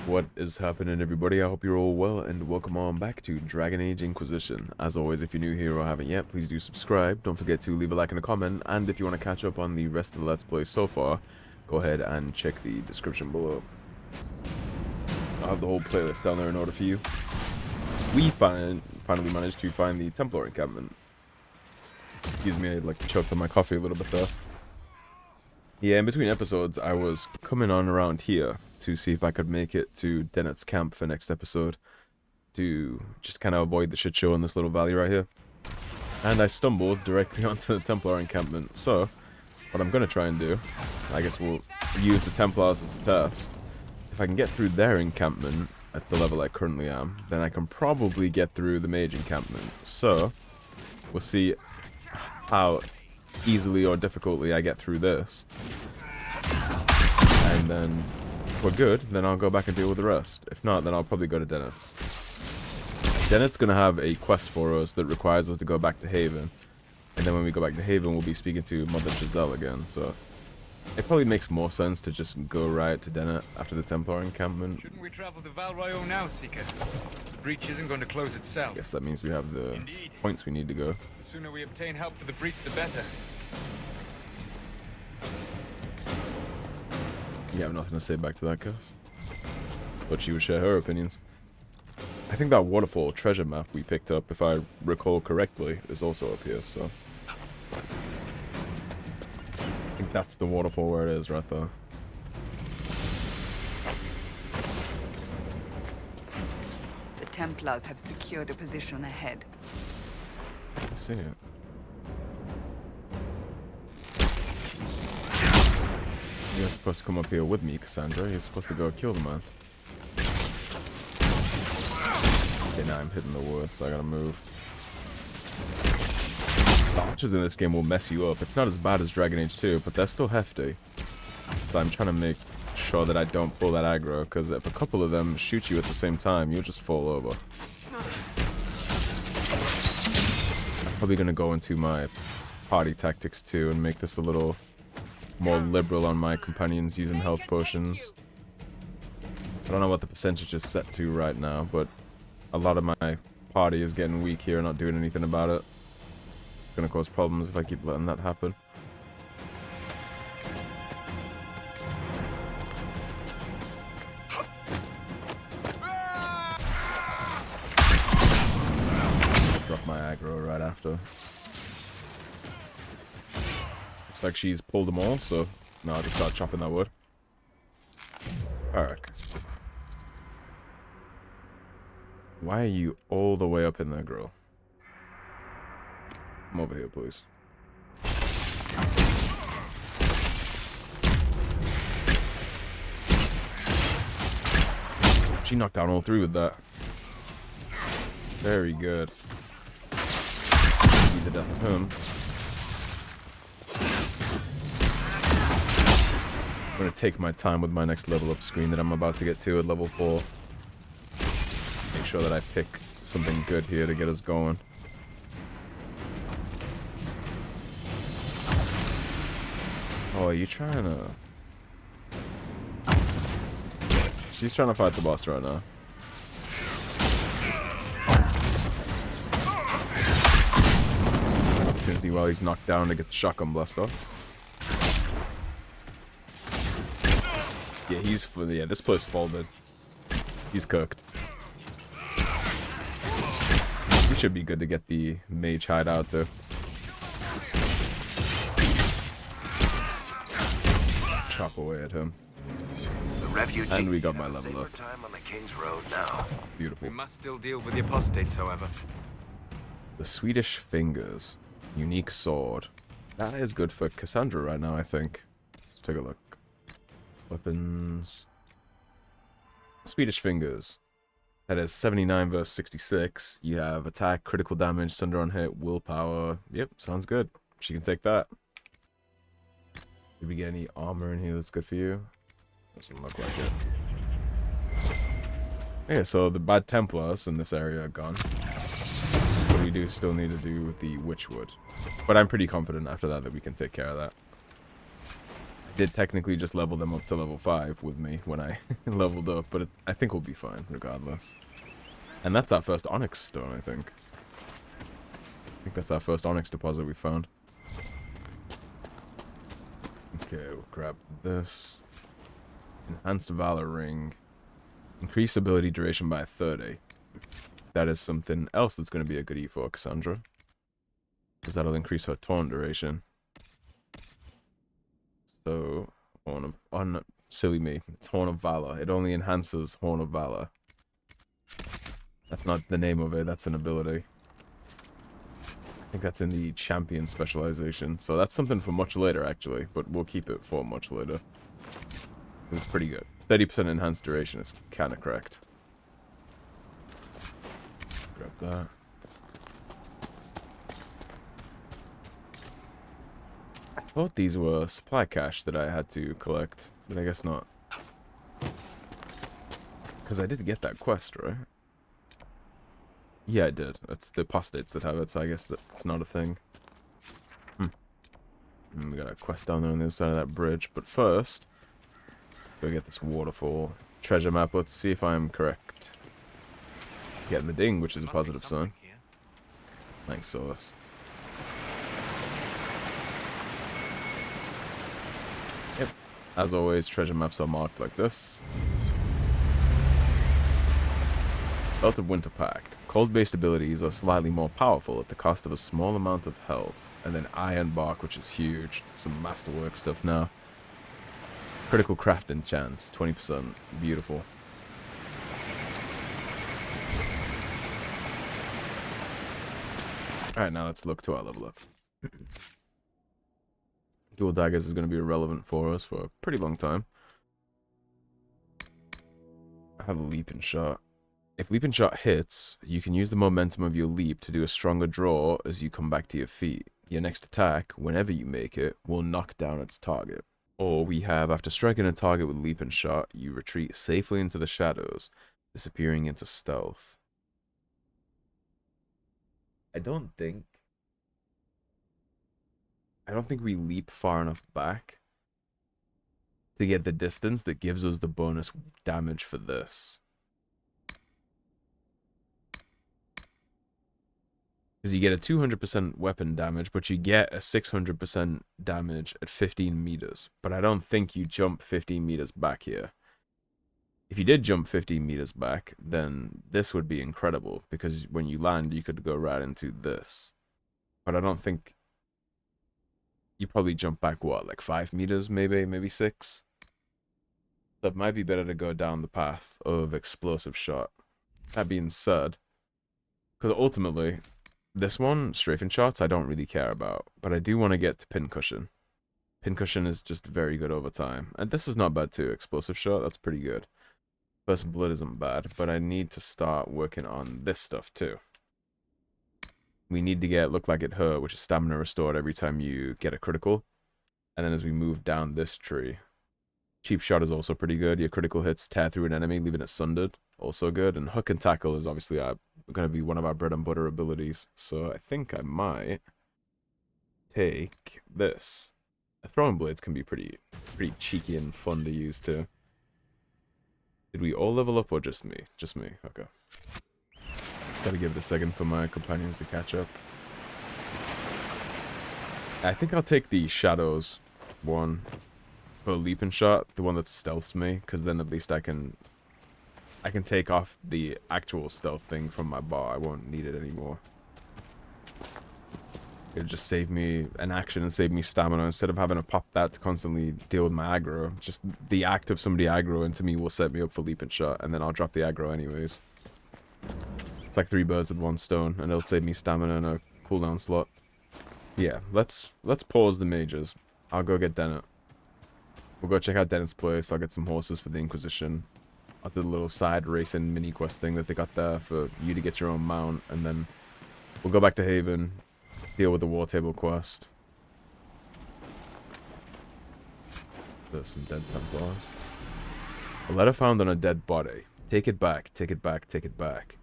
What is happening, everybody? I hope you're all well, and welcome on back to Dragon Age Inquisition. As always, if you're new here or haven't yet, please do subscribe. Don't forget to leave a like and a comment, and if you want to catch up on the rest of the Let's Play so far, go ahead and check the description below. I'll have the whole playlist down there in order for you. We finally managed to find the Templar Encampment. Excuse me, I choked on my coffee a little bit there. Yeah, in between episodes, I was coming on around here to see if I could make it to Dennet's camp for next episode, to just kind of avoid the shit show in this little valley right here. And I stumbled directly onto the Templar Encampment, so what I'm going to try and do, I guess we'll use the Templars as a test. If I can get through their encampment at the level I currently am, then I can probably get through the Mage encampment. So, we'll see how easily or difficultly I get through this. And then, if we're good, then I'll go back and deal with the rest. If not, then I'll probably go to Dennet's. Dennet's going to have a quest for us that requires us to go back to Haven. And then when we go back to Haven, we'll be speaking to Mother Giselle again, so it probably makes more sense to just go right to Dennet after the Templar encampment. Shouldn't we travel to Val Royeaux now, Seeker? The breach isn't going to close itself. I guess that means we have the points we need to go. The sooner we obtain help for the breach, the better. You have nothing to say back to that, Cass? But she would share her opinions. I think that waterfall treasure map we picked up, if I recall correctly, is also up here, so I think that's the waterfall where it is, right there. The Templars have secured a position ahead. I see it. You're supposed to come up here with me, Cassandra. You're supposed to go kill the man. Okay, now I'm hitting the wood, so I gotta move. The archers in this game will mess you up. It's not as bad as Dragon Age 2, but they're still hefty. So I'm trying to make sure that I don't pull that aggro, because if a couple of them shoot you at the same time, you'll just fall over. I'm probably gonna go into my party tactics too, and make this a little more liberal on my companions using health potions. I don't know what the percentage is set to right now, but a lot of my party is getting weak here and not doing anything about it. It's gonna cause problems if I keep letting that happen. I'll drop my aggro right after. Looks like she's pulled them all, so now I'll just start chopping that wood. Alright. Why are you all the way up in there, girl? Come over here, please. She knocked down all three with that. Very good. Be the death of him. I'm gonna take my time with my next level up screen that I'm about to get to at level 4. Make sure that I pick something good here to get us going. Oh, are you trying to... She's trying to fight the boss right now. Opportunity while he's knocked down to get the shotgun blast off. Yeah, yeah, this place folded. He's cooked. We should be good to get the mage hideout too. Chop away at him. And we got my level up. Beautiful. We must still deal with the apostates, however. The Swedish Fingers. Unique sword. That is good for Cassandra right now, I think. Let's take a look. Weapons. Swedish Fingers. That is 79 versus 66. You have attack, critical damage, thunder on hit, willpower. Yep, sounds good. She can take that. Did we get any armor in here that's good for you? Doesn't look like it. Yeah, so the bad Templars in this area are gone. But we do still need to do the Witchwood. But I'm pretty confident after that we can take care of that. I Did technically just level them up to level 5 with me when I leveled up, but I think we'll be fine regardless. And that's our first onyx stone, I think. I think that's our first onyx deposit we found. Okay, we'll grab this. Enhanced Valor Ring. Increase ability duration by 30. That is something else that's going to be a goodie for Cassandra. Because that'll increase her taunt duration. So, silly me. It's Horn of Valor. It only enhances Horn of Valor. That's not the name of it, that's an ability. I think that's in the champion specialization. So that's something for much later, actually. But we'll keep it for much later. It's pretty good. 30% enhanced duration is kind of correct. Grab that. I thought these were supply cache that I had to collect, but I guess not. Because I did get that quest, right? Yeah, I did. That's the apostates that have it, so I guess that's not a thing. And we got a quest down there on the other side of that bridge, but first, go get this waterfall treasure map. Let's see if I'm correct. Getting the ding, which is a positive sign. Thanks, Solus. Yep. As always, treasure maps are marked like this. Belt of Winter Pact. Cold-based abilities are slightly more powerful at the cost of a small amount of health. And then Iron Bark, which is huge. Some masterwork stuff now. Critical craft enchants, 20%. Beautiful. Alright, now let's look to our level up. Dual daggers is going to be irrelevant for us for a pretty long time. I have a leap and shot. If leap and shot hits, you can use the momentum of your leap to do a stronger draw as you come back to your feet. Your next attack, whenever you make it, will knock down its target. Or we have, after striking a target with leap and shot, you retreat safely into the shadows, disappearing into stealth. I don't think we leap far enough back to get the distance that gives us the bonus damage for this. Because you get a 200% weapon damage, but you get a 600% damage at 15 meters. But I don't think you jump 15 meters back here. If you did jump 15 meters back, then this would be incredible. Because when you land, you could go right into this. But I don't think... You probably jump back, what, like 5 meters, maybe 6? So it might be better to go down the path of explosive shot. That being said, because ultimately... This one, strafing shots, I don't really care about. But I do want to get to pincushion. Pincushion is just very good over time. And this is not bad too. Explosive shot, that's pretty good. First blood isn't bad. But I need to start working on this stuff too. We need to get Look Like It Hurt, which is stamina restored every time you get a critical. And then as we move down this tree. Cheap shot is also pretty good. Your critical hits tear through an enemy, leaving it sundered. Also good. And hook and tackle is obviously going to be one of our bread and butter abilities. So I think I might take this. Throwing blades can be pretty cheeky and fun to use too. Did we all level up or just me? Just me. Okay. Gotta give it a second for my companions to catch up. I think I'll take the shadows one. For leap and shot, the one that stealths me, because then at least I can take off the actual stealth thing from my bar. I won't need it anymore. It'll just save me an action and save me stamina instead of having to pop that to constantly deal with my aggro. Just the act of somebody aggro into me will set me up for leap and shot, and then I'll drop the aggro anyways. It's like 3 birds with 1 stone, and it'll save me stamina and a cooldown slot. Yeah, let's pause the mages. I'll go get Dennet. We'll go check out Dennet's place. I'll get some horses for the Inquisition. I'll do the little side racing mini quest thing that they got there for you to get your own mount. And then we'll go back to Haven, deal with the war table quest. There's some dead Templars. A letter found on a dead body. Take it back, take it back, take it back.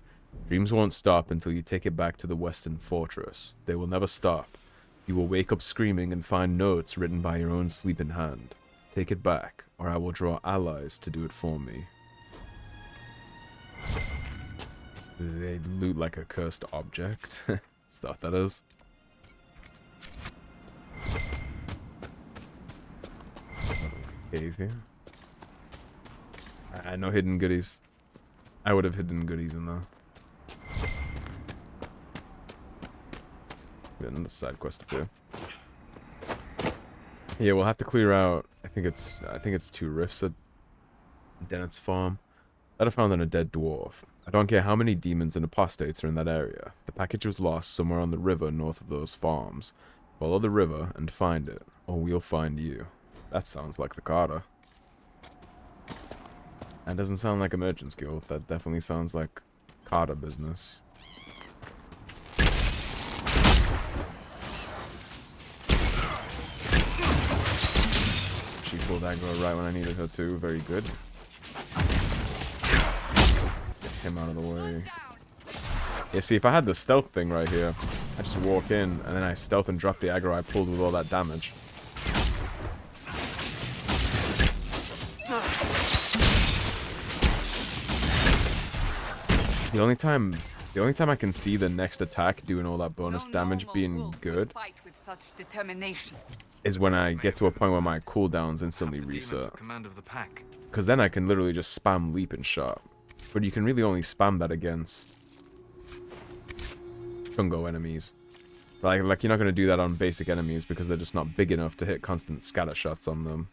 Dreams won't stop until you take it back to the Western Fortress. They will never stop. You will wake up screaming and find notes written by your own sleeping hand. Take it back, or I will draw allies to do it for me. They loot like a cursed object. That's what that is. Cave here. I know hidden goodies. I would have hidden goodies in there. Get another side quest up here. Yeah, we'll have to clear out. I think it's 2 rifts at Dennet's farm that I found on a dead dwarf. I don't care how many demons and apostates are in that area. The package was lost somewhere on the river north of those farms. Follow the river and find it, or we'll find you. That sounds like the Carter. That doesn't sound like a merchant's guild. That definitely sounds like Carter business. She pulled aggro right when I needed her to. Very good. Get him out of the way. Yeah, see, if I had the stealth thing right here, I just walk in, and then I stealth and drop the aggro I pulled with all that damage. The only time I can see the next attack doing all that bonus damage being good is when I get to a point where my cooldowns instantly reset. Because then I can literally just spam leap and shot. But you can really only spam that against Chungo enemies. Like you're not going to do that on basic enemies because they're just not big enough to hit constant scatter shots on them.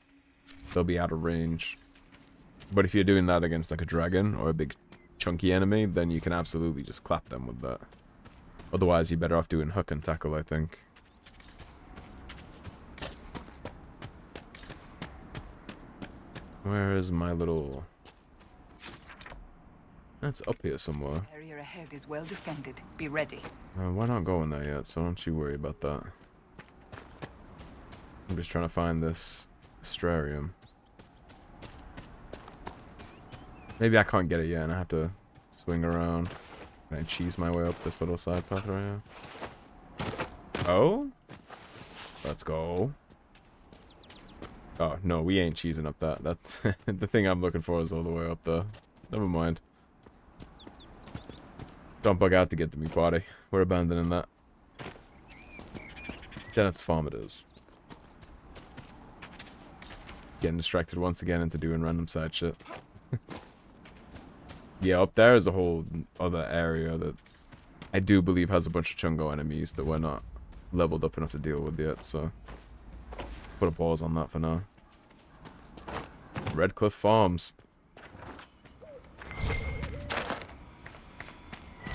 They'll be out of range. But if you're doing that against like a dragon or a big chunky enemy, then you can absolutely just clap them with that. Otherwise, you're better off doing hook and tackle, I think. Where is my little... That's up here somewhere. Area ahead is well defended. Be ready. We're not going there yet, so don't you worry about that. I'm just trying to find this astrarium. Maybe I can't get it yet, and I have to swing around. Can I cheese my way up this little side path right here? Oh? Let's go. Oh, no, we ain't cheesing up that. That's the thing I'm looking for is all the way up there. Never mind. Don't bug out to get to me, party. We're abandoning that. Dennet's farm it is. Getting distracted once again into doing random side shit. Yeah, up there is a whole other area that I do believe has a bunch of Chungo enemies that we're not leveled up enough to deal with yet, so put a pause on that for now. Redcliffe Farms.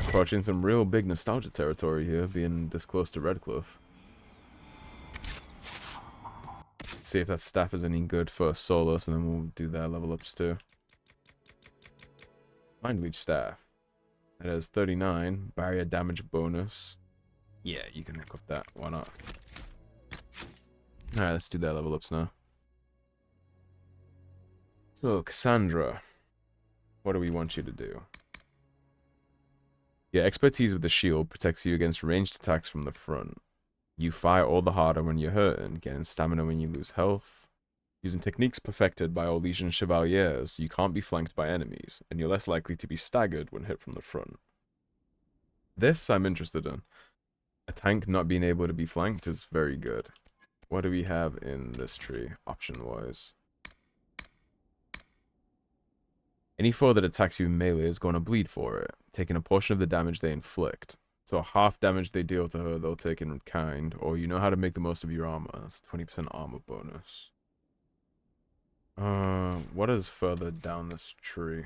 Approaching some real big nostalgia territory here, being this close to Redcliffe. Let's see if that staff is any good for solos, and then we'll do their level ups too. Mind Leech Staff. It has 39. Barrier damage bonus. Yeah, you can hook up that. Why not? Alright, let's do their level ups now. So, Cassandra. What do we want you to do? Yeah, expertise with the shield protects you against ranged attacks from the front. You fire all the harder when you're hurting, getting stamina when you lose health. Using techniques perfected by Orlesian Chevaliers, you can't be flanked by enemies, and you're less likely to be staggered when hit from the front. This I'm interested in. A tank not being able to be flanked is very good. What do we have in this tree, option-wise? Any foe that attacks you in melee is going to bleed for it, taking a portion of the damage they inflict. So half damage they deal to her, they'll take in kind, or you know how to make the most of your armor. That's 20% armor bonus. What is further down this tree?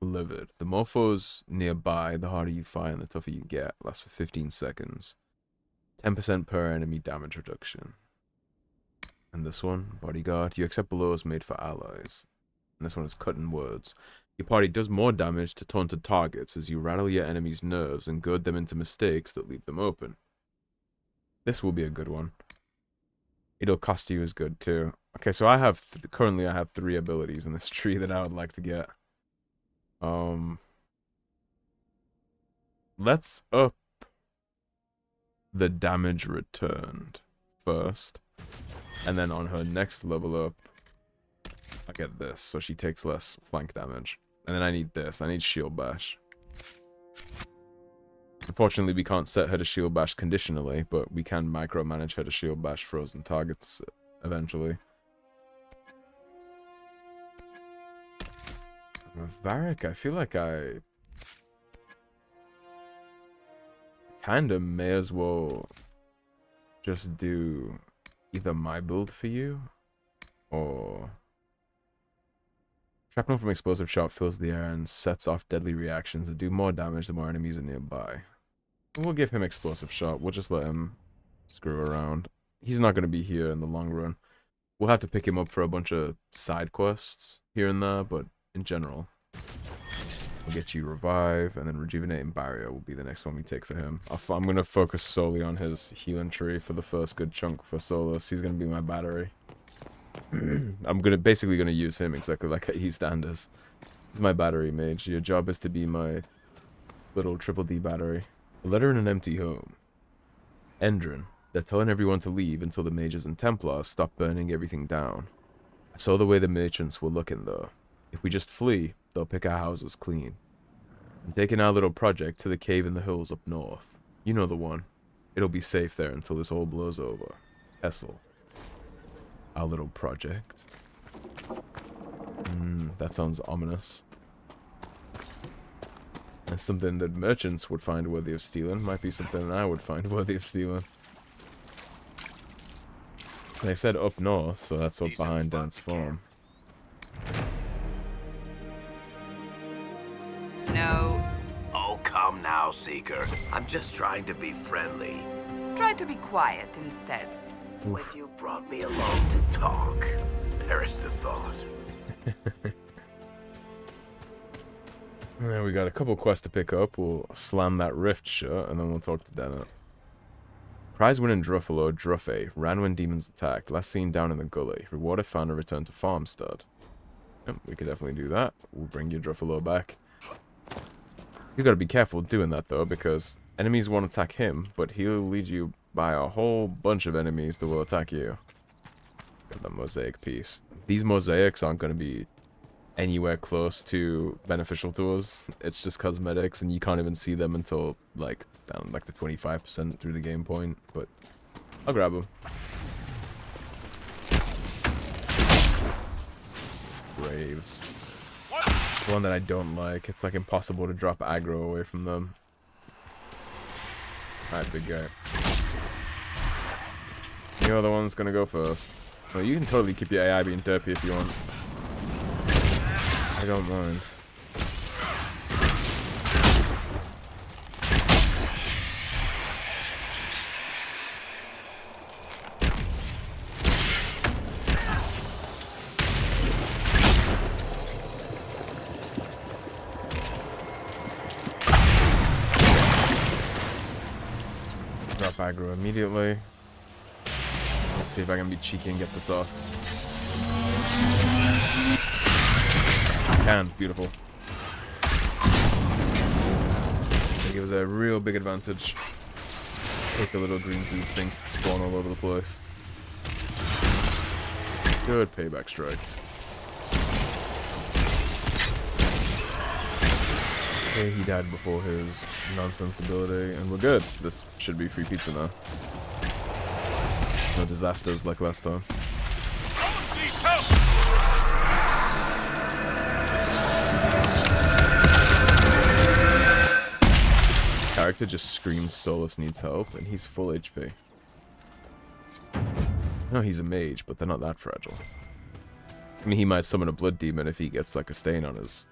Livid. The more foes nearby, the harder you fire and the tougher you get. Lasts for 15 seconds. 10% per enemy damage reduction. And this one, Bodyguard. You accept blows made for allies. And this one is Cutting Words. Your party does more damage to taunted targets as you rattle your enemies' nerves and goad them into mistakes that leave them open. This will be a good one. It'll cost you as good too. Okay, so currently I have 3 abilities in this tree that I would like to get. Let's up the damage returned first. And then on her next level up, I get this, so she takes less flank damage. And then I need this. I need Shield Bash. Unfortunately, we can't set her to Shield Bash conditionally, but we can micromanage her to Shield Bash frozen targets eventually. Varric, I feel like I kinda may as well just do either my build for you, or shrapnel from explosive shot fills the air and sets off deadly reactions that do more damage the more enemies are nearby. We'll give him explosive shot. We'll just let him screw around. He's not going to be here in the long run. We'll have to pick him up for a bunch of side quests here and there, but in general, we'll get you revive, and then rejuvenating barrier will be the next one we take for him. I'm going to focus solely on his healing tree for the first good chunk for Solus. He's going to be my battery. I'm basically gonna use him exactly like he standards. He's my battery mage. Your job is to be my little triple D battery. A letter in an empty home. Endrin. They're telling everyone to leave until the mages and Templars stop burning everything down. I saw the way the merchants were looking though. If we just flee, they'll pick our houses clean. I'm taking our little project to the cave in the hills up north. You know the one. It'll be safe there until this all blows over. Essel. Our little project. That sounds ominous. And something that merchants would find worthy of stealing might be something I would find worthy of stealing. They said up north, so that's up behind Dennet's farm. No. Oh, come now, Seeker. I'm just trying to be friendly. Try to be quiet instead. When you brought me along to talk, perish the thought. Yeah, we got a couple quests to pick up. We'll slam that rift shut, and then we'll talk to Dennet. Prize winning Druffalo, Druffe, ran when demons attacked, last seen down in the gully. Reward if found and return to Farmstead. Yep, we could definitely do that. We'll bring your Druffalo back. You gotta be careful doing that though, because enemies won't attack him, but he'll lead you by a whole bunch of enemies that will attack you. Got that mosaic piece. These mosaics aren't gonna be anywhere close to beneficial to us. It's just cosmetics, and you can't even see them until like down like the 25% through the game point. But I'll grab them. Graves. The one that I don't like. It's like impossible to drop aggro away from them. Alright, big guy. You're the one that's gonna go first. Well, you can totally keep your AI being derpy if you want. I don't mind. Drop aggro immediately. Let's see if I can be cheeky and get this off. Can. Beautiful. That gives us a real big advantage. Take the little green goop things that spawn all over the place. Good payback strike. Okay, he died before his nonsense ability, and we're good. This should be free pizza now. No disasters like last time. Character just screams Solus needs help, and he's full HP. No, he's a mage, but they're not that fragile. I mean, he might summon a blood demon if he gets like a stain on his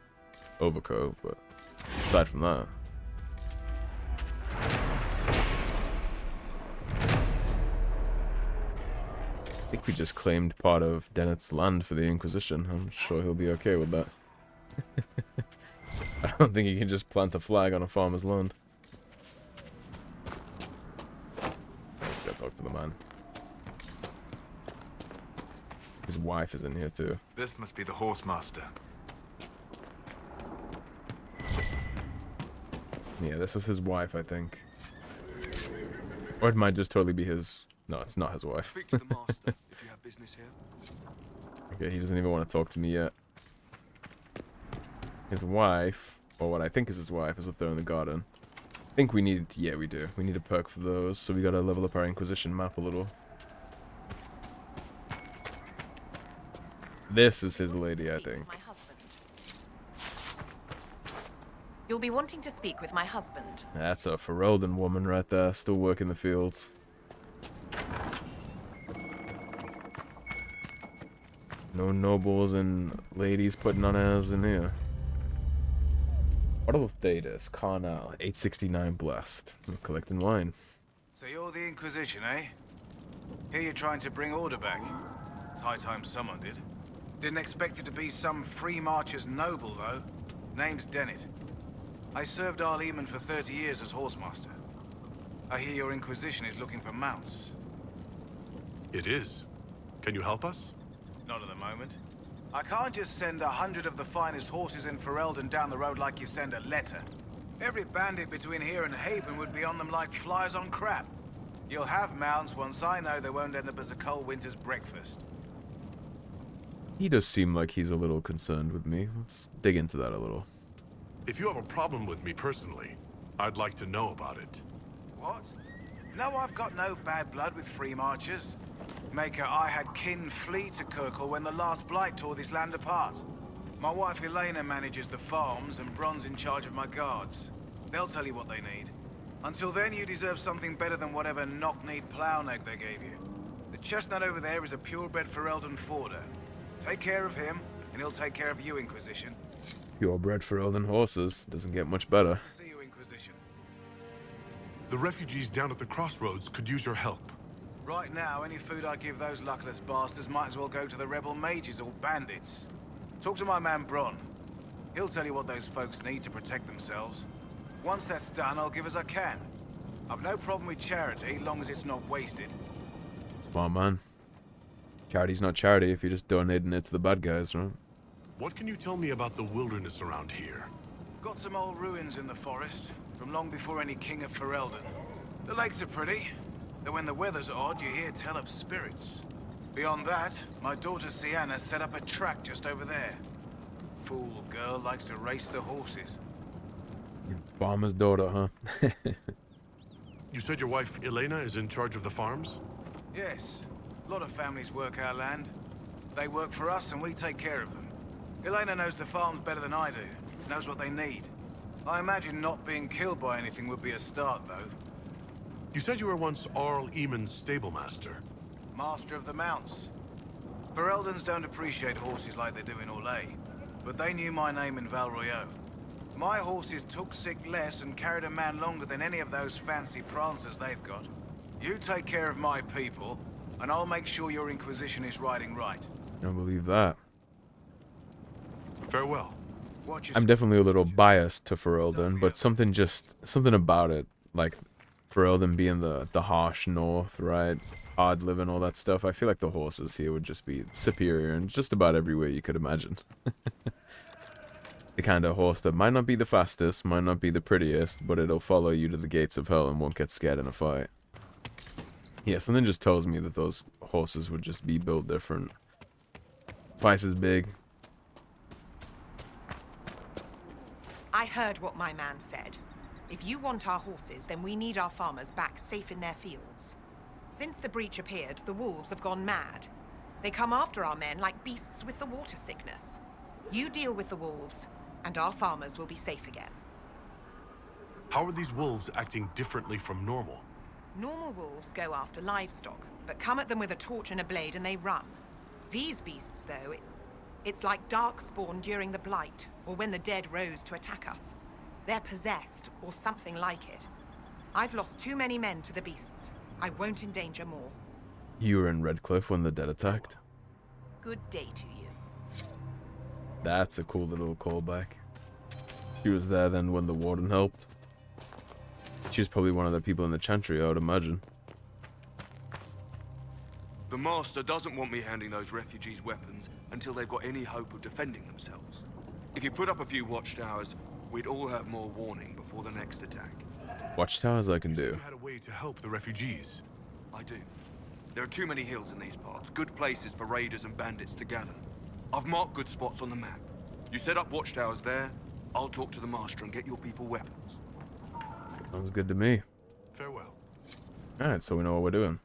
overcoat, but aside from that. I think we just claimed part of Dennet's land for the Inquisition. I'm sure he'll be okay with that. I don't think he can just plant a flag on a farmer's land. Let's go talk to the man. His wife is in here too. This must be the Horsemaster. Yeah, this is his wife, I think. Or it might just totally be his... No, it's not his wife. Speak to the master if you have business here? Okay, he doesn't even want to talk to me yet. His wife, or what I think is his wife, is up there in the garden. I think we need, yeah, we do. We need a perk for those, so we gotta level up our Inquisition map a little. This is his lady, I think. My husband. You'll be wanting to speak with my husband. That's a Ferelden woman right there, still working the fields. No nobles and ladies putting on airs in here. Bottle of Thedas, Carnal, 869 blessed. I'm collecting wine. So you're the Inquisition, eh? Here you're trying to bring order back. It's high time someone did. Didn't expect it to be some free marcher's noble, though. Name's Dennet. I served Arleman for 30 years as horsemaster. I hear your Inquisition is looking for mounts. It is. Can you help us? Not at the moment. I can't just send 100 of the finest horses in Ferelden down the road like you send a letter. Every bandit between here and Haven would be on them like flies on crap. You'll have mounts once I know they won't end up as a cold winter's breakfast. He does seem like he's a little concerned with me. Let's dig into that a little. If you have a problem with me personally, I'd like to know about it. What? No, I've got no bad blood with free marchers. Maker, I had kin flee to Kirkle when the last blight tore this land apart. My wife Elena manages the farms and Bron's in charge of my guards. They'll tell you what they need. Until then, you deserve something better than whatever knock-kneed plow-neck they gave you. The chestnut over there is a purebred Ferelden forder. Take care of him, and he'll take care of you, Inquisition. Purebred Ferelden horses. Doesn't get much better. See you, Inquisition. The refugees down at the crossroads could use your help. Right now, any food I give those luckless bastards might as well go to the rebel mages or bandits. Talk to my man Bron. He'll tell you what those folks need to protect themselves. Once that's done, I'll give as I can. I've no problem with charity, long as it's not wasted. Smart man. Charity's not charity if you're just donating it to the bad guys, right? What can you tell me about the wilderness around here? Got some old ruins in the forest, from long before any king of Ferelden. The lakes are pretty, though when the weather's odd, you hear tell of spirits. Beyond that, my daughter Sienna set up a track just over there. Fool girl likes to race the horses. Farmer's daughter, huh? You said your wife, Elena, is in charge of the farms? Yes, a lot of families work our land. They work for us and we take care of them. Elena knows the farms better than I do, knows what they need. I imagine not being killed by anything would be a start, though. You said you were once Arl Eamon's stablemaster. Master of the mounts. Fereldans don't appreciate horses like they do in Orlais, but they knew my name in Val Royeaux. My horses took sick less and carried a man longer than any of those fancy prancers they've got. You take care of my people, and I'll make sure your Inquisition is riding right. I believe that. Farewell. Watch your I'm definitely a little biased to Ferelden, but something about it, like Ferelden being the harsh north, right? Hard living, all that stuff. I feel like the horses here would just be superior in just about every way you could imagine. The kind of horse that might not be the fastest, might not be the prettiest, but it'll follow you to the gates of hell and won't get scared in a fight. Yeah, something just tells me that those horses would just be built different. Twice as big. I heard what my man said. If you want our horses, then we need our farmers back safe in their fields. Since the breach appeared, the wolves have gone mad. They come after our men like beasts with the water sickness. You deal with the wolves, and our farmers will be safe again. How are these wolves acting differently from normal? Normal wolves go after livestock, but come at them with a torch and a blade and they run. These beasts, though, it's like Darkspawn during the Blight, or when the dead rose to attack us. They're possessed, or something like it. I've lost too many men to the beasts. I won't endanger more. You were in Redcliffe when the dead attacked. Good day to you. That's a cool little callback. She was there then when the warden helped. She was probably one of the people in the chantry, I would imagine. The Master doesn't want me handing those refugees weapons until they've got any hope of defending themselves. If you put up a few watchtowers, we'd all have more warning before the next attack. Watchtowers I can do. You had a way to help the refugees. I do. There are too many hills in these parts, good places for raiders and bandits to gather. I've marked good spots on the map. You set up watchtowers there, I'll talk to the master and get your people weapons. Sounds good to me. Farewell. Alright, so we know what we're doing.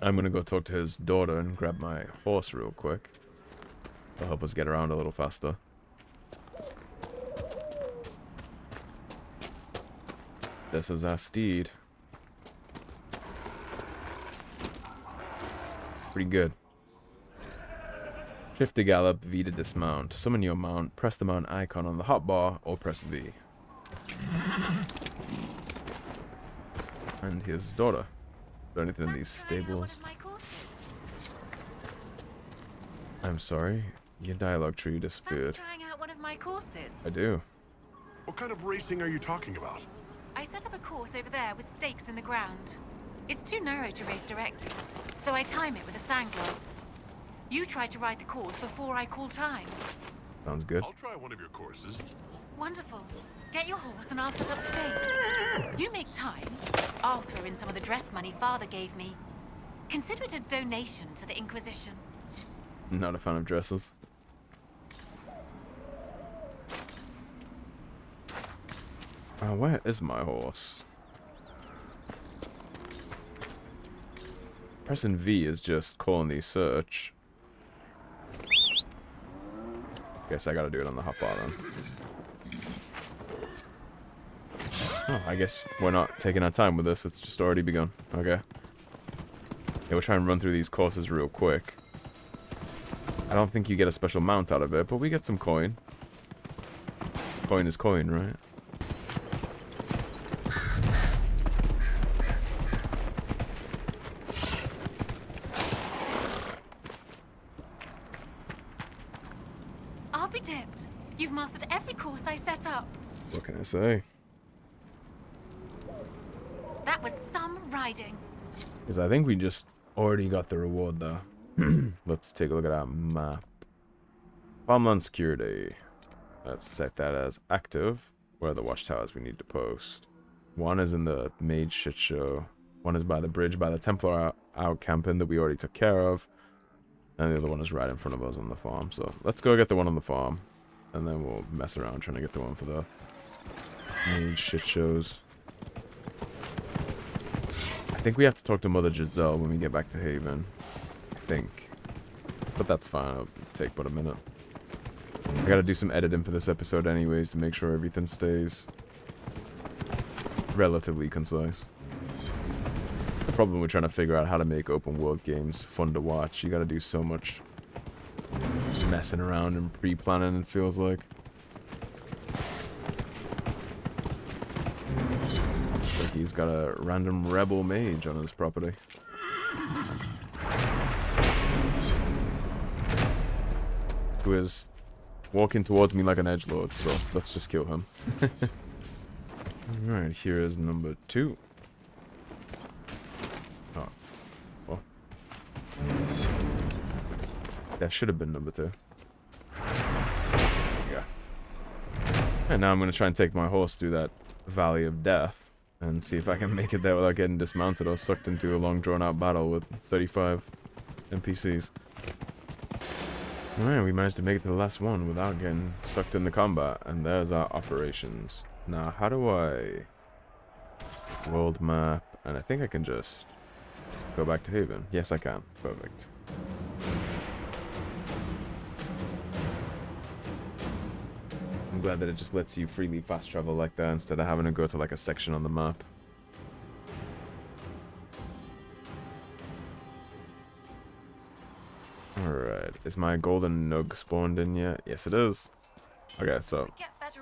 I'm gonna go talk to his daughter and grab my horse real quick. It'll help us get around a little faster. This is our steed. Pretty good. Shift to gallop, V to dismount. To summon your mount, press the mount icon on the hotbar or press V. And here's his daughter. Is there anything in these stables? I'm sorry, your dialogue tree disappeared. Trying out one of my courses. I do. What kind of racing are you talking about? I set up a course over there with stakes in the ground. It's too narrow to race directly, so I time it with a sandglass. You try to ride the course before I call time. Sounds good. I'll try one of your courses. Wonderful. Get your horse and I'll set up stakes. You make time. I'll throw in some of the dress money Father gave me. Consider it a donation to the Inquisition. Not a fan of dresses. Where is my horse? Pressing V is just calling the search. Guess I gotta do it on the hotbar then. Oh, I guess we're not taking our time with this. It's just already begun. Okay. Yeah, we'll try and run through these courses real quick. I don't think you get a special mount out of it, but we get some coin. Coin is coin, right? I'll be dipped. You've mastered every course I set up. What can I say? That was some riding. Because I think we just already got the reward there. Let's take a look at our map. Farmland security. Let's set that as active. Where are the watchtowers we need to post? One is in the Mage shit show. One is by the bridge by the Templar Encampment that we already took care of. And the other one is right in front of us on the farm. So let's go get the one on the farm. And then we'll mess around trying to get the one for the Mage shit shows. I think we have to talk to Mother Giselle when we get back to Haven. I think. But that's fine. It'll take but a minute. I gotta do some editing for this episode anyways to make sure everything stays relatively concise. The problem with trying to figure out how to make open world games fun to watch, you gotta do so much messing around and pre-planning, it feels like. Looks like he's got a random rebel mage on his property. Who is walking towards me like an edgelord, so let's just kill him. Alright, here is number 2. Oh. Well. That should have been number 2. Yeah. And now I'm going to try and take my horse through that Valley of Death and see if I can make it there without getting dismounted or sucked into a long drawn out battle with 35 NPCs. Alright, we managed to make it to the last one without getting sucked into combat, and there's our operations. Now, how do I... World map, and I think I can just go back to Haven. Yes, I can. Perfect. I'm glad that it just lets you freely fast travel like that instead of having to go to like a section on the map. Alright, is my golden nug spawned in yet? Yes, it is. Okay, so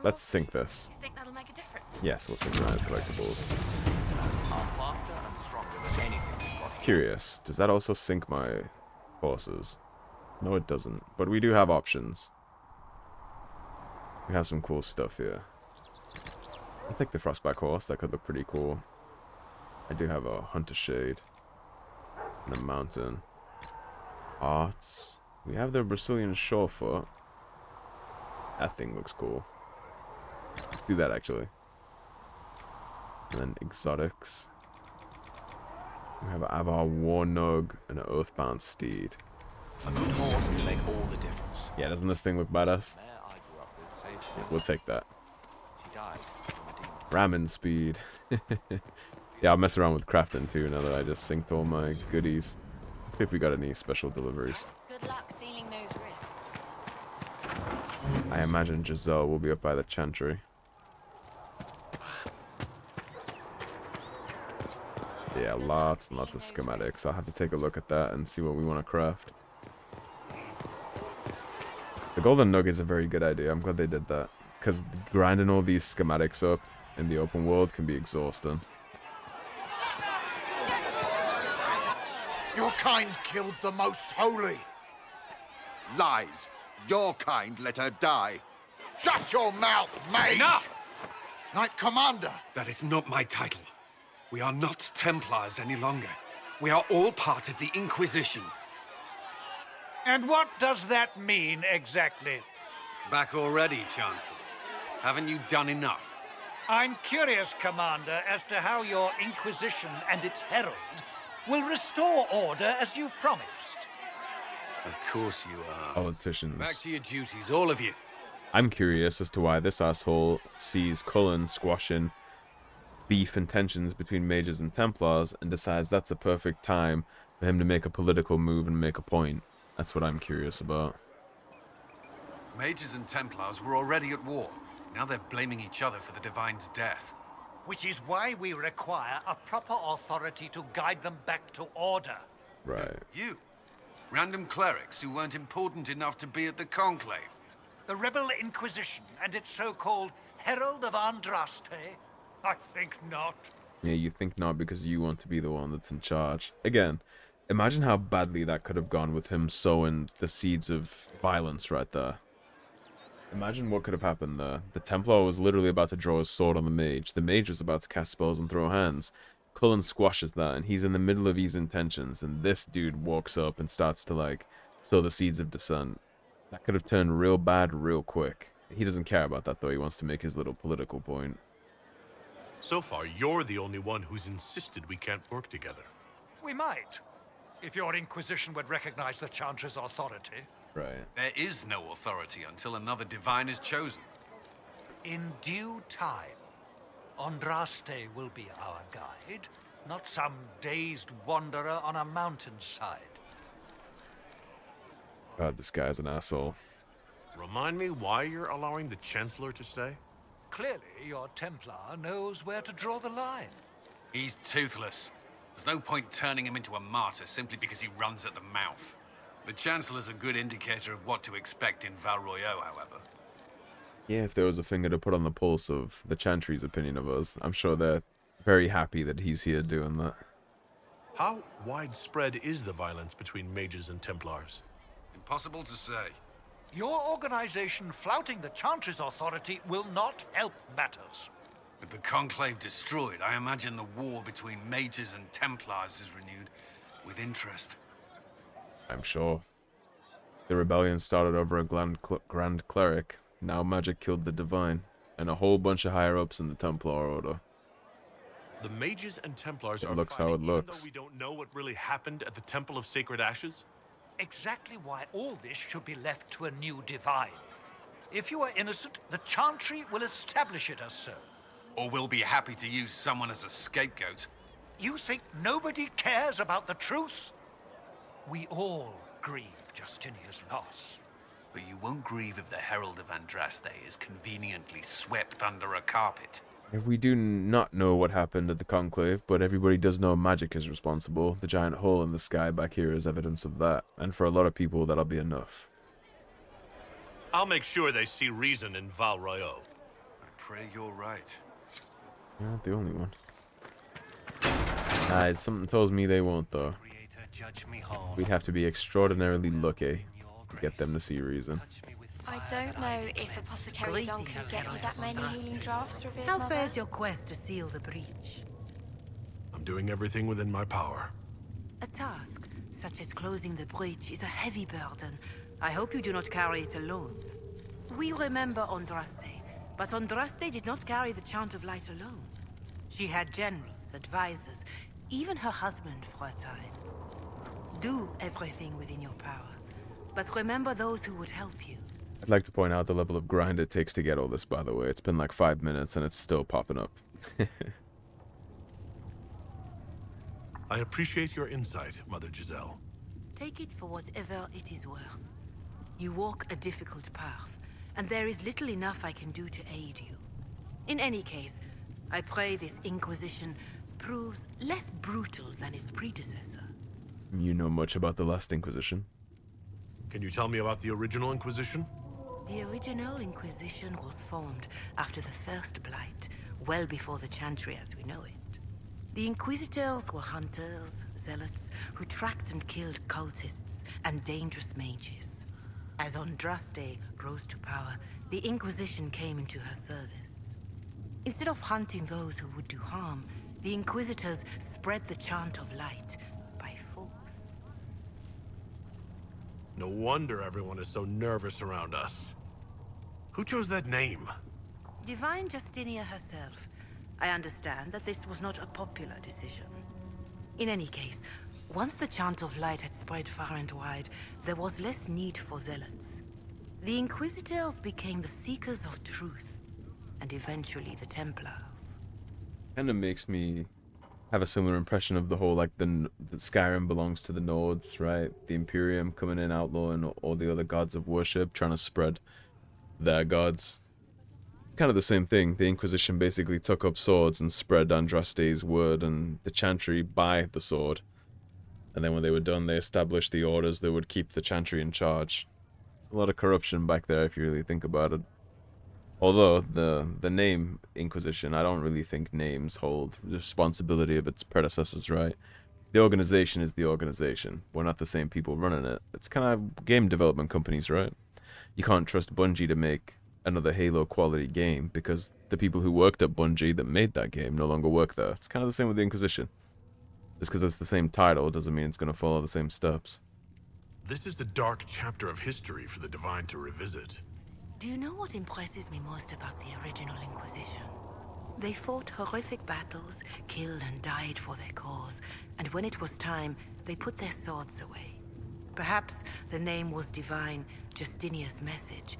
let's sync this. You think that'll make a difference? Yes, we'll synchronize collectibles. Curious, does that also sync my horses? No, it doesn't, but we do have options. We have some cool stuff here. I'll take the Frostback horse, that could look pretty cool. I do have a Hunter Shade and a Mountain. Arts. We have the Brazilian Shorefoot. That thing looks cool. Let's do that actually. And then exotics. We have Avar Warnog and an Oathbound Steed. A good horse can make all the difference. Yeah, doesn't this thing look badass? Yeah, we'll take that. Ramming speed. Yeah, I'll mess around with crafting too now that I just synced all my goodies. Let's see if we got any special deliveries. Good luck sealing those rifts. I imagine Giselle will be up by the chantry. Yeah, lots and lots of schematics. I'll have to take a look at that and see what we want to craft. The golden nugget is a very good idea. I'm glad they did that. Because grinding all these schematics up in the open world can be exhausting. Your kind killed the most holy. Lies. Your kind let her die. Shut your mouth, mage! Enough! Knight Commander! That is not my title. We are not Templars any longer. We are all part of the Inquisition. And what does that mean exactly? Back already, Chancellor. Haven't you done enough? I'm curious, Commander, as to how your Inquisition and its herald will restore order as you've promised. Of course you are. Politicians. Back to your duties, all of you. I'm curious as to why this asshole sees Cullen squashing beef and tensions between mages and Templars and decides that's a perfect time for him to make a political move and make a point. That's what I'm curious about. Mages and Templars were already at war. Now they're blaming each other for the Divine's death. Which is why we require a proper authority to guide them back to order. Right. You. Random clerics who weren't important enough to be at the conclave. The Rebel Inquisition and its so-called Herald of Andraste? I think not. Yeah, you think not because you want to be the one that's in charge. Again, imagine how badly that could have gone with him sowing the seeds of violence right there. Imagine what could have happened there. The Templar was literally about to draw his sword on the mage. The mage was about to cast spells and throw hands. Cullen squashes that, and he's in the middle of his intentions, and this dude walks up and starts to, like, sow the seeds of dissent. That could have turned real bad real quick. He doesn't care about that, though. He wants to make his little political point. So far, you're the only one who's insisted we can't work together. We might, if your Inquisition would recognize the Chantry's authority. Right. There is no authority until another Divine is chosen. In due time, Andraste will be our guide, not some dazed wanderer on a mountainside. God, this guy's an asshole. Remind me why you're allowing the Chancellor to stay? Clearly, your Templar knows where to draw the line. He's toothless. There's no point turning him into a martyr simply because he runs at the mouth. The Chancellor's a good indicator of what to expect in Val Royeaux, however. Yeah, if there was a finger to put on the pulse of the Chantry's opinion of us, I'm sure they're very happy that he's here doing that. How widespread is the violence between mages and Templars? Impossible to say. Your organization flouting the Chantry's authority will not help matters. With the Conclave destroyed, I imagine the war between mages and Templars is renewed with interest. I'm sure. The rebellion started over a Grand Cleric. Now magic killed the Divine, and a whole bunch of higher-ups in the Templar Order. The mages and Templars It are looks fighting how it looks. even though we don't know what really happened at the Temple of Sacred Ashes? Exactly why all this should be left to a new Divine. If you are innocent, the Chantry will establish it as so. Or we'll be happy to use someone as a scapegoat. You think nobody cares about the truth? We all grieve Justinia's loss. But you won't grieve if the Herald of Andraste is conveniently swept under a carpet. We do not know what happened at the Conclave, but everybody does know magic is responsible. The giant hole in the sky back here is evidence of that, and for a lot of people that'll be enough. I'll make sure they see reason in Val Royeaux. I pray you're right. You're not the only one. Something tells me they won't, though. We'd have to be extraordinarily lucky to get them to see reason. I don't know if Apothecary Don can get you that many healing drafts, Revered How Mother. fares your quest to seal the breach? I'm doing everything within my power. A task such as closing the breach is a heavy burden. I hope you do not carry it alone. We remember Andraste, but Andraste did not carry the Chant of Light alone. She had generals, advisors, even her husband for a time. Do everything within your power, but remember those who would help you. I'd like to point out the level of grind it takes to get all this, by the way. It's been like 5 minutes and it's still popping up. I appreciate your insight, Mother Giselle. Take it for whatever it is worth. You walk a difficult path, and there is little enough I can do to aid you. In any case, I pray this Inquisition proves less brutal than its predecessor. You know much about the last Inquisition? Can you tell me about the original Inquisition? The original Inquisition was formed after the First Blight, well before the Chantry as we know it. The Inquisitors were hunters, zealots, who tracked and killed cultists and dangerous mages. As Andraste rose to power, the Inquisition came into her service. Instead of hunting those who would do harm, the Inquisitors spread the chant of light by force. No wonder everyone is so nervous around us. Who chose that name? Divine Justinia herself. I understand that this was not a popular decision. In any case, once the chant of light had spread far and wide, there was less need for zealots. The Inquisitors became the seekers of truth, and eventually the Templars. Kind of makes me have a similar impression of the whole, like, the Skyrim belongs to the Nords, right? The Imperium coming in, outlawing all the other gods of worship, trying to spread their gods. It's kind of the same thing. The Inquisition basically took up swords and spread Andraste's word and the Chantry by the sword. And then when they were done, they established the orders that would keep the Chantry in charge. There's a lot of corruption back there if you really think about it. Although the name Inquisition, I don't really think names hold the responsibility of its predecessors, right? The organization is the organization. We're not the same people running it. It's kind of game development companies, right? You can't trust Bungie to make another Halo quality game because the people who worked at Bungie that made that game no longer work there. It's kind of the same with the Inquisition. Just because it's the same title doesn't mean it's going to follow the same steps. This is a dark chapter of history for the Divine to revisit. Do you know what impresses me most about the original Inquisition? They fought horrific battles, killed and died for their cause, and when it was time, they put their swords away. Perhaps the name was Divine Justinia's message,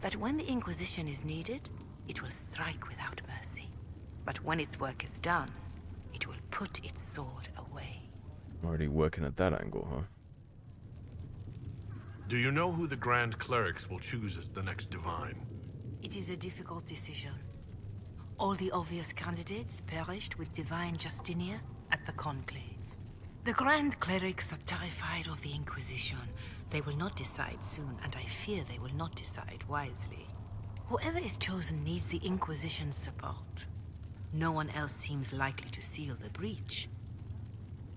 that when the Inquisition is needed, it will strike without mercy. But when its work is done, it will put its sword away. I'm already working at that angle, huh? Do you know who the Grand Clerics will choose as the next Divine? It is a difficult decision. All the obvious candidates perished with Divine Justinia at the conclave. The Grand Clerics are terrified of the Inquisition. They will not decide soon, and I fear they will not decide wisely. Whoever is chosen needs the Inquisition's support. No one else seems likely to seal the breach.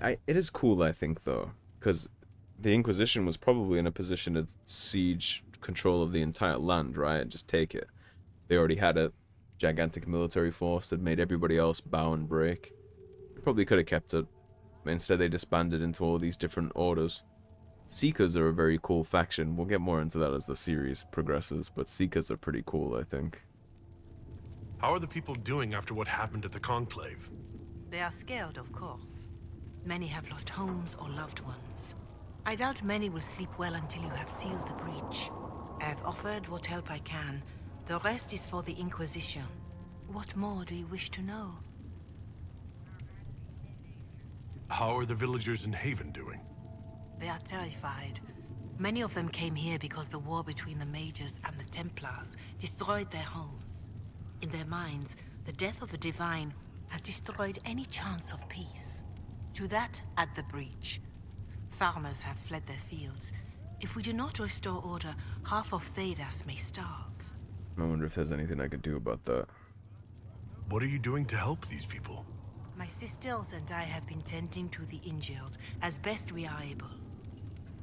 It is cool, I think, though, because the Inquisition was probably in a position to siege control of the entire land, right? Just take it. They already had a gigantic military force that made everybody else bow and break. They probably could have kept it. Instead, they disbanded into all these different orders. Seekers are a very cool faction. We'll get more into that as the series progresses, but Seekers are pretty cool, I think. How are the people doing after what happened at the Conclave? They are scared, of course. Many have lost homes or loved ones. I doubt many will sleep well until you have sealed the breach. I have offered what help I can. The rest is for the Inquisition. What more do you wish to know? How are the villagers in Haven doing? They are terrified. Many of them came here because the war between the Mages and the Templars destroyed their homes. In their minds, the death of a Divine has destroyed any chance of peace. To that, add the breach. Farmers have fled their fields. If we do not restore order, half of Thedas may starve. I wonder if there's anything I could do about that. What are you doing to help these people? My sisters and I have been tending to the injured as best we are able.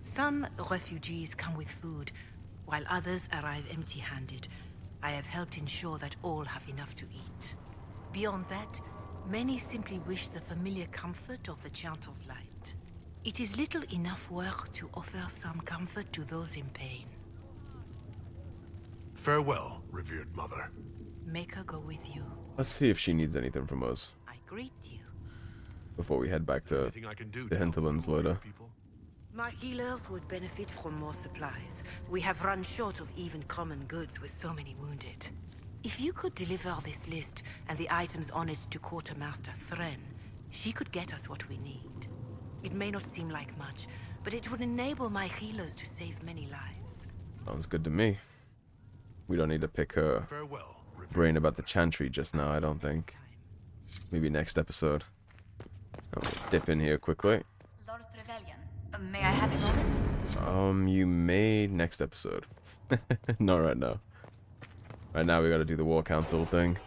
Some refugees come with food, while others arrive empty-handed. I have helped ensure that all have enough to eat. Beyond that, many simply wish the familiar comfort of the Chant of Light. It is little enough work to offer some comfort to those in pain. Farewell, revered mother. Make her go with you. Let's see if she needs anything from us. I greet you. before we head back to Anything I can do the to help Hinterlands you or your later. people? My healers would benefit from more supplies. We have run short of even common goods with so many wounded. If you could deliver this list and the items on it to Quartermaster Thren, she could get us what we need. It may not seem like much, but it would enable my healers to save many lives. Sounds good to me. We don't need to pick her Farewell. brain about the Chantry just now, I don't think. Maybe next episode. I'm gonna dip in here quickly. Lord Trevelyan, may I have a moment? You may next episode. Not right now. Right now we gotta do the War Council thing.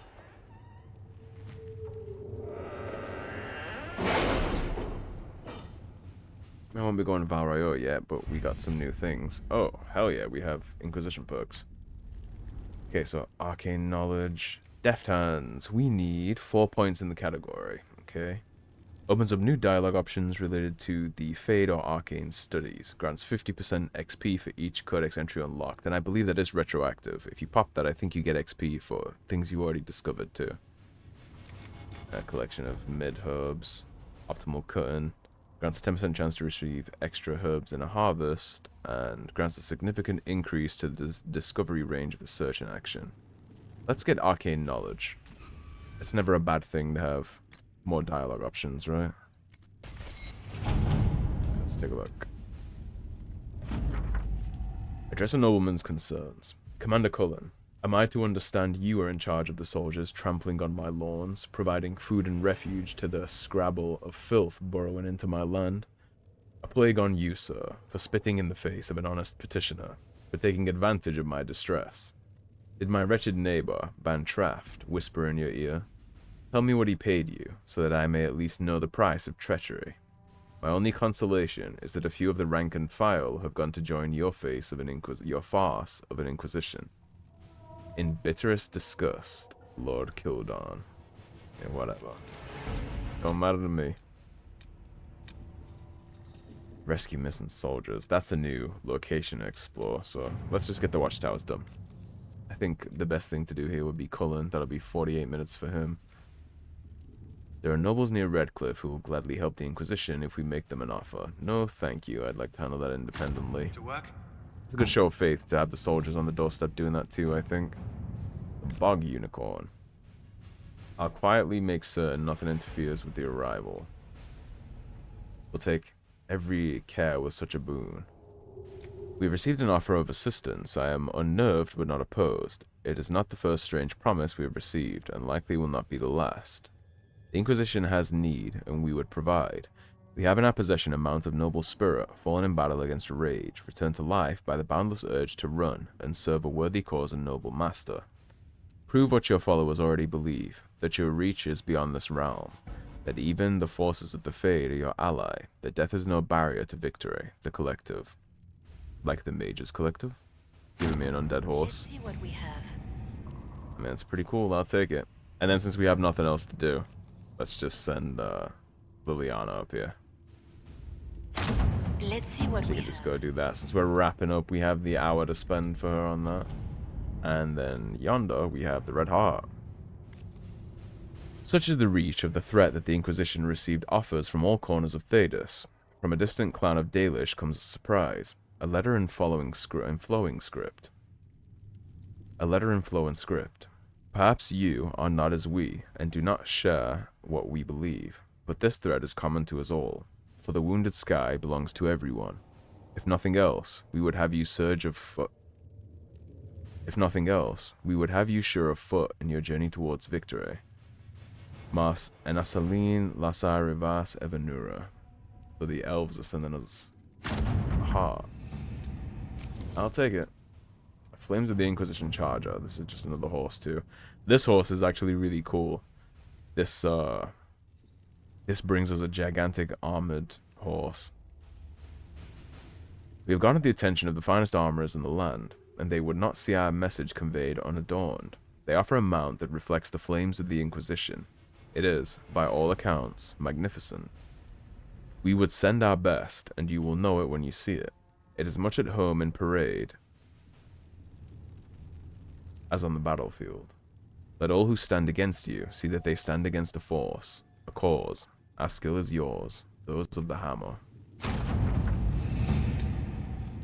I won't be going to Val Royeaux yet, but we got some new things. Oh, hell yeah, we have Inquisition perks. Okay, so Arcane Knowledge. Deft Hands. We need 4 points in the category. Okay. Opens up new dialogue options related to the Fade or Arcane Studies. Grants 50% XP for each codex entry unlocked. And I believe that is retroactive. If you pop that, I think you get XP for things you already discovered too. A collection of mid herbs. Optimal cutting. Grants a 10% chance to receive extra herbs in a harvest. And grants a significant increase to the discovery range of the search in action. Let's get Arcane Knowledge. It's never a bad thing to have more dialogue options, right? Let's take a look. Address a nobleman's concerns. Commander Cullen, am I to understand you are in charge of the soldiers trampling on my lawns, providing food and refuge to the scrabble of filth burrowing into my land? A plague on you, sir, for spitting in the face of an honest petitioner, for taking advantage of my distress. Did my wretched neighbor, Ban Traft, whisper in your ear? Tell me what he paid you, so that I may at least know the price of treachery. My only consolation is that a few of the rank and file have gone to join your face of your farce of an Inquisition. In bitterest disgust, Lord Kildon. Yeah, whatever. Don't matter to me. Rescue missing soldiers. That's a new location to explore, so let's just get the watchtowers done. I think the best thing to do here would be Cullen. That'll be 48 minutes for him. There are nobles near Redcliffe who will gladly help the Inquisition if we make them an offer. No, thank you. I'd like to handle that independently. To work? It's a good show of faith to have the soldiers on the doorstep doing that too, I think. The Bog Unicorn. I'll quietly make certain nothing interferes with the arrival. We'll take every care with such a boon. We've received an offer of assistance. I am unnerved but not opposed. It is not the first strange promise we have received, and likely will not be the last. The Inquisition has need, and we would provide. We have in our possession a mount of noble spirit, fallen in battle against rage, returned to life by the boundless urge to run, and serve a worthy cause and noble master. Prove what your followers already believe, that your reach is beyond this realm, that even the forces of the Fade are your ally, that death is no barrier to victory, the Collective. Like the Mages Collective? Giving me an undead horse. Let's see what we have. Man, it's pretty cool, I'll take it. And then since we have nothing else to do, let's just send Liliana up here. Let's see what So we can just go do that. Since we're wrapping up, we have the hour to spend for her on that. And then yonder, we have the Red Heart. Such is the reach of the threat that the Inquisition received offers from all corners of Thedas. From a distant clan of Dalish comes a surprise. A letter in flowing script. A letter in flowing script. Perhaps you are not as we, and do not share what we believe, but this thread is common to us all, for the wounded sky belongs to everyone. If nothing else, we would have you surge of foot. If nothing else, we would have you sure of foot in your journey towards victory. Mas enasalin lasa rivas evanura. So the elves are sending us a heart. I'll take it. Flames of the Inquisition Charger. This is just another horse too. This horse is actually really cool. This brings us a gigantic armored horse. We have garnered the attention of the finest armorers in the land, and they would not see our message conveyed unadorned. They offer a mount that reflects the flames of the Inquisition. It is, by all accounts, magnificent. We would send our best, and you will know it when you see it. It is much at home in parade as on the battlefield. Let all who stand against you see that they stand against a force, a cause, Our skill is yours, those of the hammer.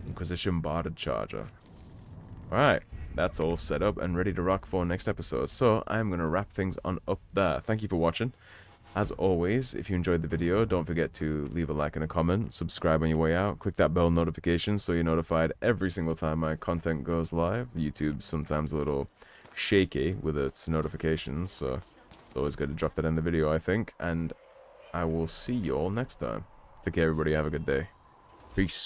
Inquisition Barded Charger. Alright, that's all set up and ready to rock for next episode. So I'm going to wrap things on up there. Thank you for watching. As always, if you enjoyed the video, don't forget to leave a like and a comment, subscribe on your way out, click that bell notification so you're notified every single time my content goes live. YouTube's sometimes a little shaky with its notifications, so it's always good to drop that in the video, I think. And I will see you all next time. Take care, everybody. Have a good day. Peace.